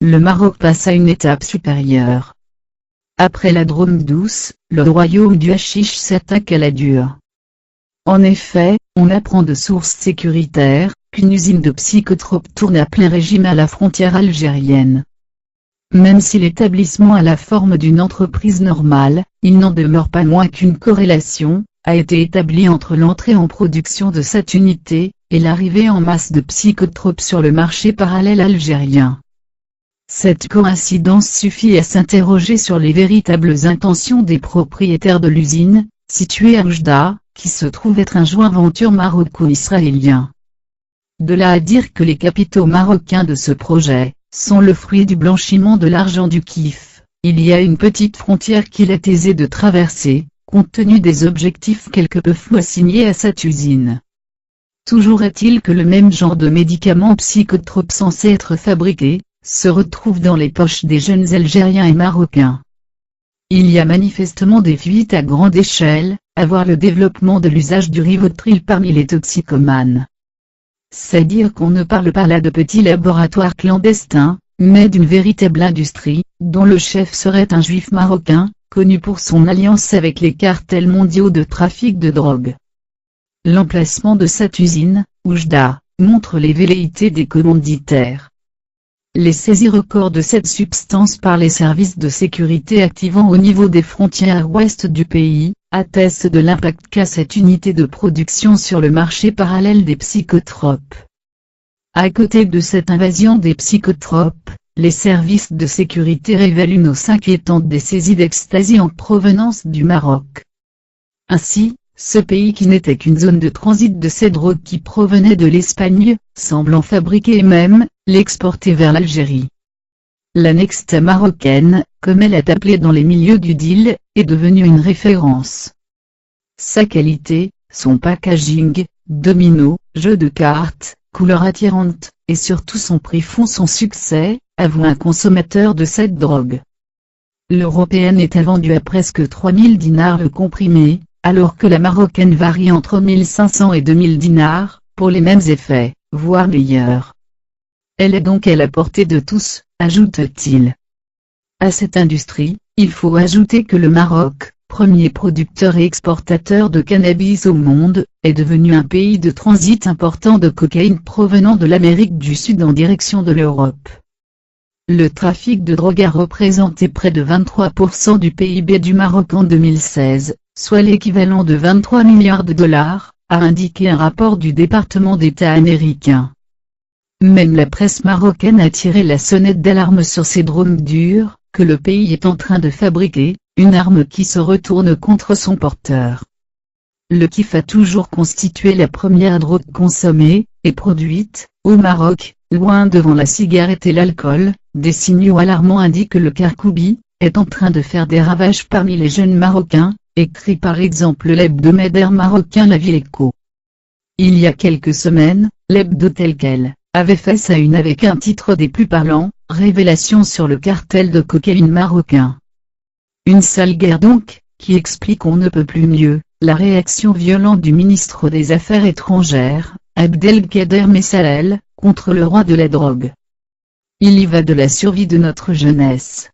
le Maroc passe à une étape supérieure. Après la drogue douce, le royaume du hashish s'attaque à la dure. En effet, on apprend de sources sécuritaires qu'une usine de psychotropes tourne à plein régime à la frontière algérienne. Même si l'établissement a la forme d'une entreprise normale, il n'en demeure pas moins qu'une corrélation a été établie entre l'entrée en production de cette unité et l'arrivée en masse de psychotropes sur le marché parallèle algérien. Cette coïncidence suffit à s'interroger sur les véritables intentions des propriétaires de l'usine, située à Oujda, qui se trouve être un joint venture maroco-israélien. De là à dire que les capitaux marocains de ce projet sont le fruit du blanchiment de l'argent du kiff, il y a une petite frontière qu'il est aisé de traverser, compte tenu des objectifs quelque peu flous assignés à cette usine. Toujours est-il que le même genre de médicaments psychotropes censés être fabriqués se retrouve dans les poches des jeunes Algériens et Marocains. Il y a manifestement des fuites à grande échelle, à voir le développement de l'usage du Rivotril parmi les toxicomanes. C'est dire qu'on ne parle pas là de petits laboratoires clandestins, mais d'une véritable industrie, dont le chef serait un juif marocain, connu pour son alliance avec les cartels mondiaux de trafic de drogue. L'emplacement de cette usine, Oujda, montre les velléités des commanditaires. Les saisies records de cette substance par les services de sécurité activant au niveau des frontières ouest du pays, attestent de l'impact qu'a cette unité de production sur le marché parallèle des psychotropes. À côté de cette invasion des psychotropes, les services de sécurité révèlent une hausse inquiétante des saisies d'ecstasy en provenance du Maroc. Ainsi, ce pays qui n'était qu'une zone de transit de ces drogues qui provenaient de l'Espagne, semble en fabriquer et même l'exporter vers l'Algérie. La Nexta marocaine, comme elle est appelée dans les milieux du deal, est devenue une référence. Sa qualité, son packaging, domino, jeu de cartes, couleurs attirantes, et surtout son prix font son succès, avoue un consommateur de cette drogue. L'européenne est vendue à presque 3000 dinars le comprimé, alors que la marocaine varie entre 1500 et 2000 dinars, pour les mêmes effets, voire meilleurs. Elle est donc à la portée de tous, ajoute-t-il. À cette industrie, il faut ajouter que le Maroc, premier producteur et exportateur de cannabis au monde, est devenu un pays de transit important de cocaïne provenant de l'Amérique du Sud en direction de l'Europe. Le trafic de drogue a représenté près de 23% du PIB du Maroc en 2016, soit l'équivalent de 23 milliards de dollars, a indiqué un rapport du département d'État américain. Même la presse marocaine a tiré la sonnette d'alarme sur ces drogues dures, que le pays est en train de fabriquer, une arme qui se retourne contre son porteur. Le kiff a toujours constitué la première drogue consommée, et produite, au Maroc, loin devant la cigarette et l'alcool. Des signaux alarmants indiquent que le Karkoubi est en train de faire des ravages parmi les jeunes Marocains, écrit par exemple l'hebdomadaire marocain La Ville Écho. Il y a quelques semaines, l'hebdo tel quel avait fait sa une avec un titre des plus parlants, Révélation sur le cartel de cocaïne marocain. Une sale guerre donc, qui explique on ne peut plus mieux, la réaction violente du ministre des Affaires étrangères, Abdelkader Messalel, contre le roi de la drogue. Il y va de la survie de notre jeunesse.